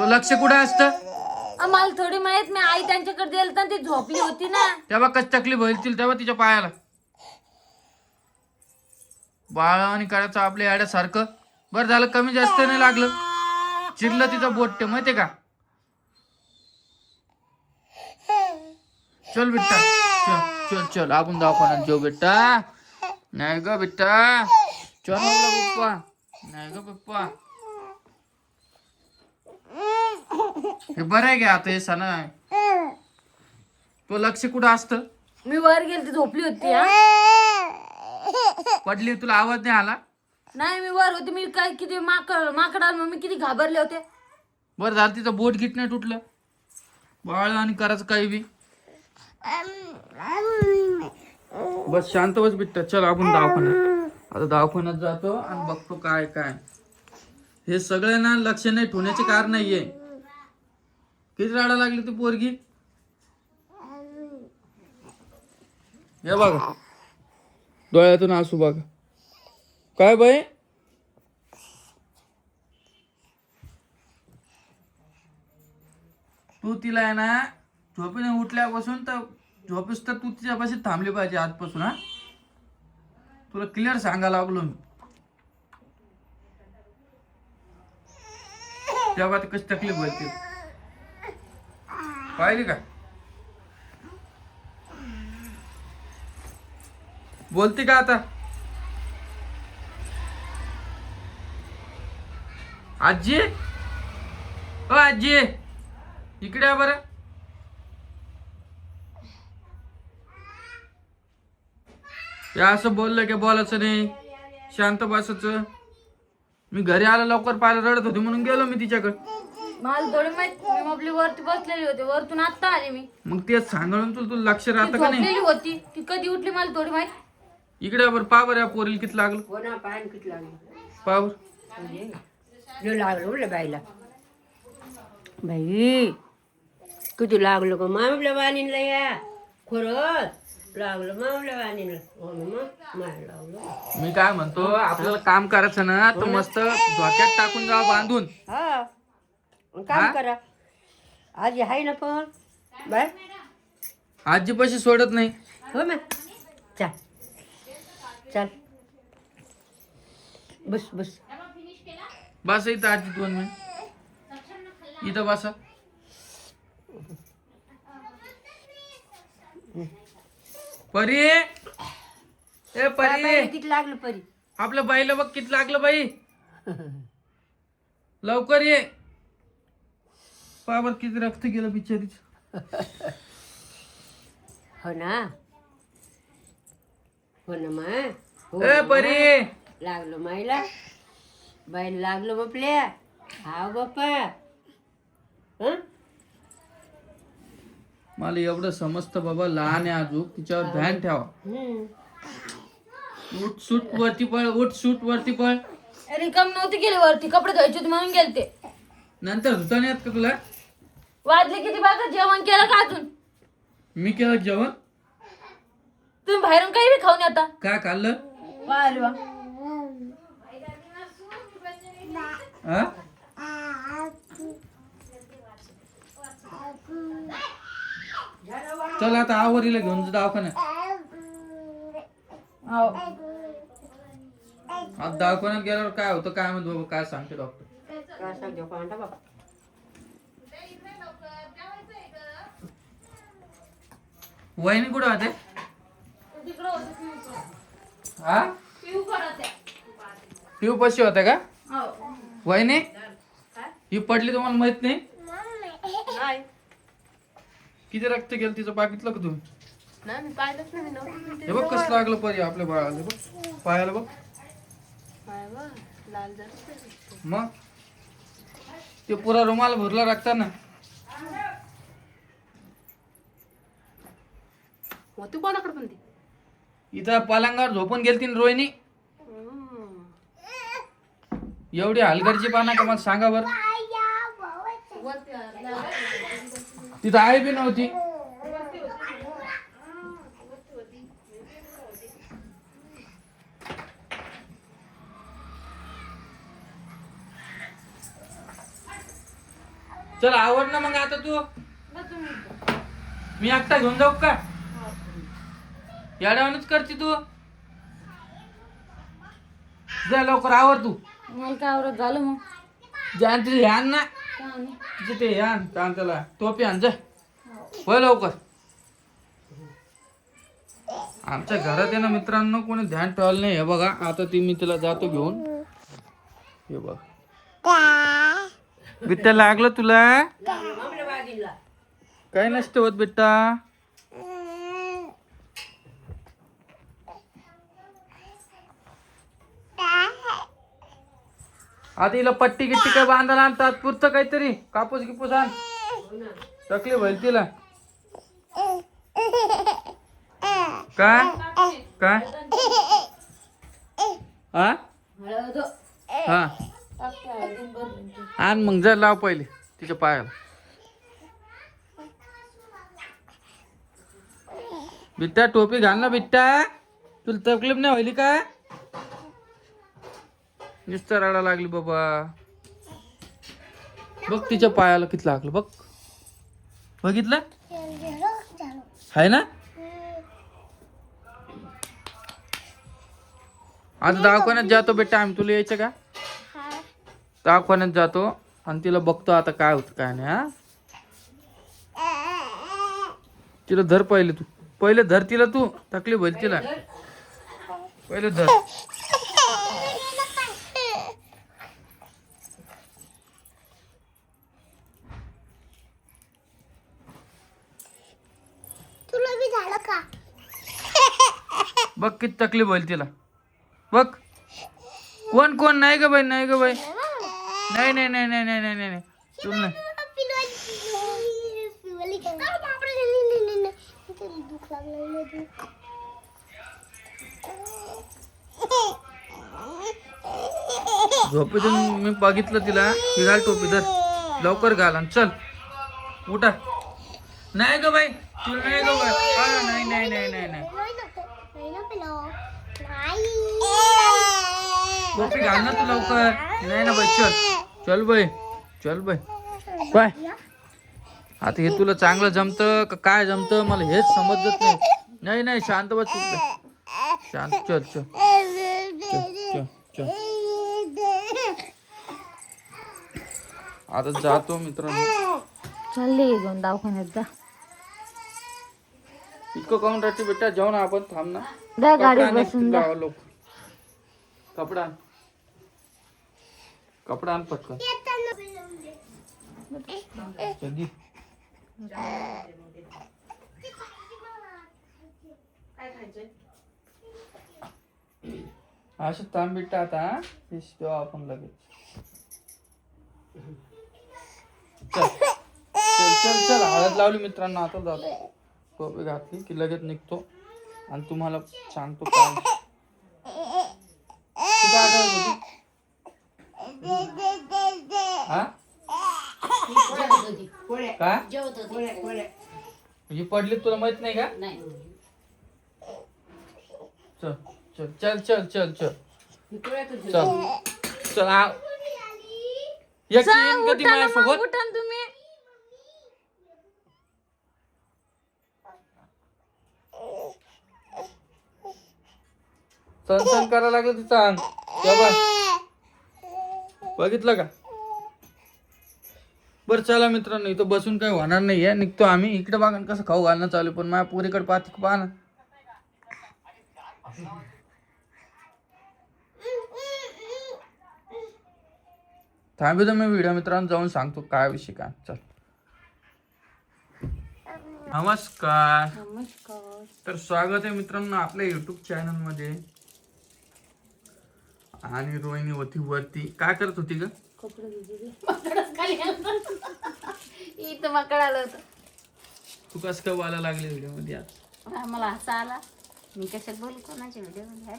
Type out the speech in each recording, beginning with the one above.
तो लक्ष कुठं असतं? मला थोडी माहित, मी आई त्यांच्याकडे गेल तर ती झोपली होती ना. तेव्हा कशी तकलीफ होईल तेव्हा तिच्या पायाला. बाळावानी करायचं आपल्या याड्यासारखं. बरं झालं कमी जास्त नाही लागलं. चिरलं तिचं बोट ते माहितीये का. चल बेटा, चल चल चल आपण दवाखान्यात जाऊ बेटा. नाही ग बेटा, चल पप्पा. नाही ग पप्पा. हे बरं आहे का आता हे सण. तो लक्ष कुठं असतं? मी वर गेली ती झोपली होती. पडली तुला आवाज नाही आला? नाही मी वर होते. मी काय किती माकड आलं, मी किती घाबरले होते. बरं झालं तिचं बोट गीट नाही तुटलं. बाळ आणि करायचं काही बी. बस शांत बस बिट्टा. चल आपण दवाखान्यात. आता दवाखान्यात जातो आणि बघतो काय काय. हे सगळे ना लक्ष नाही ठेवण्याचे कारण नाहीये. किती राडा लागली ती पोरगी. हे बघा डोळ्यातून आसू बघा. काय बाई, तू तिला आहे ना झोपेने उठल्यापासून तर झोपेस तर तू तिच्यापाशी थांबली पाहिजे आजपासून. हा तुला क्लिअर सांगायला लागलो मी. तेव्हा ती कशी तकलीफ होईल ती पाहिली का. बोलते का आता? आजी, ओ आजी इकडे या बरं. या असं बोललं की बोलायचं नाही, शांत बसायचं. मी घरी आलं लवकर पाहिलं रडत होती म्हणून गेलो मी तिच्याकडे. मला थोडी माहित, मी आपली वरती बसलेली होते, वरतून आता आले मी. मग तेच सांगून तुला लक्ष राहतं का नाही? झोपलेली होती ती, कधी उठली मला थोडी माहित. इकडे बरं पा बरं या पोरीला किती लागलं. हो ना, पायान किती लागलं. पा बरं. जो लागलं उरलं बाईला. बाई किती लागलं ग मामल्या वाणीला. या खरंच लागलं मामल्या वाणीला. हो ना मग माय लागलं. मी काय म्हणतो, आपल्याला काम करायचं ना तर मस्त धोक्यात टाकून जावं बांधून. हा काम करा. आजी आहे ना पण बाय. आजी पैसे सोडत नाही. हो मग चल चल बस बस. बस इथं आजी 2 मिनिट इथं बसा. परी, ए परी किती लागलं परी. आपल्या बाईला बघ किती लागलं बाई. लवकर ये. पाबर किती रक्त गेलं बिचारीच. हो ना, हो ना माय. हो ए परी, लागलं माईला. बाईला लागलं बापल्या. हा बाप्पा. हं मला एवढं समजतं बाबा, लहान आहे अजून, तिच्यावर ध्यान ठेवा. उठ सूट वरती पळ, उठ सूट वरती पळ. रिकाम नव्हती गेली वरती, कपडे धुवायचे होते म्हणून गेलते. नंतर धुता नाही येत का तुला? वाजले किती बघा. जेवण केलं का अजून? मी केलं जेवण. तुम्ही बाहेरून काही बी खाऊन येता. काय खाल्लं? अरे वा. हा? चल आता आवरीला घेऊन जा दवाखान्यात. हो. आता दवाखान्यात गेल्यावर काय होतं काय म्हणतो बाबा, काय सांगते डॉक्टर. काय सांगतो पांडा बाबा. वहिनी कुठं होते? तिकडं होते पिऊ. हा पिऊ करत आहे. पिऊ पशी होते का हो. वहिनी? ही पडली तुम्हाला माहित नाही? नाही किती रक्त गेलं तिचं बघितलं का तुम्ही? नाही मी पाहिलंच नाही. नव्हतं. हे बघ कसं लागलं परी आपल्या बाळाला. बघ पायाला बघ. लाल झालं. मग ते पुरा रुमाल भरला रक्ताना. होती कोणाकडे पण ती? इथं पलंगावर झोपून गेलती ना रोहिणी. एवढी हलगर्जी पाना का मला सांगा बर. तिथं आई बी नव्हती. चल आवर ना मग आता तू. मी एकटा घेऊन जाऊ का? याड्यावरच करते तू. जा लवकर आवर तू. मला काय आवडत झालं मग जान तुझे आण ना. काय आणि? तुझे ते आण काय त्याला टोपी आण जा. होय लवकर. आमच्या घरात आहे ना मित्रांनो कोणी ध्यान ठेवलं नाही. हे बघा आता ती मी तिला जातो घेऊन. हे बघ बिट्ट्या लागलं तुला? मामल्या वाघिणीला. काय नसतं होत बिट्टा. आता हिला पट्टी गिट्टी काय बांधायला आणतात पुरतं काहीतरी कापूस गिपूस आण. तकलीफ होईल तिला. काय काय हा हळद. हा आण मग जा लाव पहिले तिच्या पायाला. बिट्टा टोपी घाल ना बिट्टा. तुला तकलीफ नाही व्हायली काय? नुसतं रडा लागली बाबा. बघ तिच्या पायाला किती लागलं बघ. बघितलं आहे ना. आता दवाखान्यात जातो बेटा आम्ही. तुला यायचं का? दवाखान्यात जातो आणि तिला बघतो आता काय होतं काय नाही. हा तिला धर पहिले तू. पहिले धर तिला तू. तकलीफ होईल तिला. पहिले धर. तुला बी झालं का? बघ किती तकलीफ होईल तिला. बघ कोण कोण नाही ग बाई. नाही ग बाई. नाही नाही नाही नाही नाही नाही नाही तुला नाही. दुःख लागलं. झोपेतून मी बघितलं तिला. ही घाल टोपी धर लवकर घाल आणि चल उठा. नाही ग बाई तुला नाही ग बाई. नाही नाही नाही नाही नाही टोपी घाल ना तू लवकर. नाही ना बाई चल. चल बाई चल बाई. बाय आता हे तुला चांगलं जमतं का काय जमतं मला हेच समजत नाही. नाही नाही शांत बस तू. शांत चल चल चल चल. आता जातो मित्रांनो. चालले घेऊन दवाखान्यात जा. इतकं काऊन राहते बेटा. जाऊ ना आपण. थांब ना. जा कपडा गाडीत आण एक बसून जा. तुला लोक. कपडा आण. कपडा आण पटकन. चल दे. असं थांब बेटा आता. फिश देऊ आपण लगेच. चल चल चल चल. हळद लावली मित्रांनो. आता जातो. टोपी घातली की लगेच निघतो आणि तुम्हाला सांगतो काय. तू काय करत होती? हा काय जेवत होती. ही पडली तुला माहित नाही का? नाही. चल चल चल चल चल चल मी पोळ्या करते. चल चल. एक येईन कधी माझ्यासोबत. उठा ना तुम्ही. सण सण करायला लागलं तिचं अंग. तेव्हा बघितलं का? बरं चला मित्रांनो इथं बसून काही होणार नाहीये. निघतो आम्ही. इकडे बघा ना कसं खाऊ घालणं चालू. पण माझ्या पोरीकडे पाहते पाहा ना. थांबितो मी व्हिडिओ मित्रांनो जाऊन सांगतो काय विषय काय. चल. नमस्कार. नमस्कार. तर स्वागत आहे मित्रांनो आपल्या युट्यूब चॅनल मध्ये. आणि रोहिणी होती वरती. काय करत होती ग? कपडे धुतले. इथं माकड आलं होतं. तू कस काय बोलायला लागली व्हिडिओ मध्ये आज? मला हसा आला. मी कशात बोलू कोणाच्या व्हिडिओ मध्ये.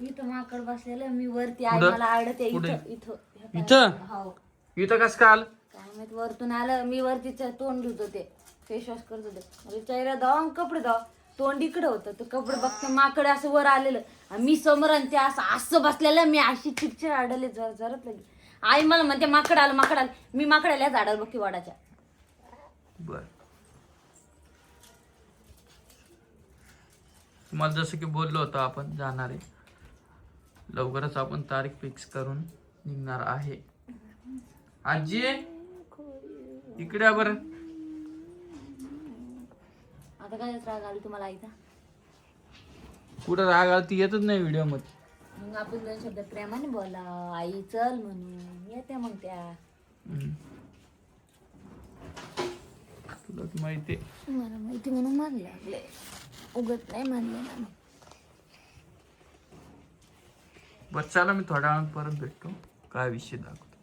इथं माकड बसलेलं मी वरती आहे. कुठं? मला आवडते कुठे? इथं इथं इथं हो. इथं कस काय आलं? काय माहित वरतून आलं. मी वरतीच तोंड धुत होते. फेस वॉश करत होते. म्हणजे चेहरा धावा आणि कपडे धावा. तोंड इकडे होतं. तर कपडे बघता माकड असं वर आलेलं आणि मी समोर आणि ते असं असं बसलेलं. मी अशी चिडचिड आडले जरत लगे. आई मला म्हणते माकड आलं माकड आलं. मी माकड आल्या झाडावर बघते वडाच्या. बर, तुम्हाला जसं की बोललो होतो आपण जाणार आहे, लवकरच आपण तारीख फिक्स करून निघणार आहे. आजी इकडे बरं. आता काय राग आली तुम्हाला आईचा? कुठं राग आला ती येतच नाही व्हिडिओ मध्ये. मग आपण 2 शब्द प्रेमाने बोला, आई चल म्हणून येते मग त्या. तुला माहिती मला माहिती म्हणून मान लागले, उगत नाही मानले ना. बस चला, मी थोड्या वेळात परत भेटतो, काय विषय दाखवतो.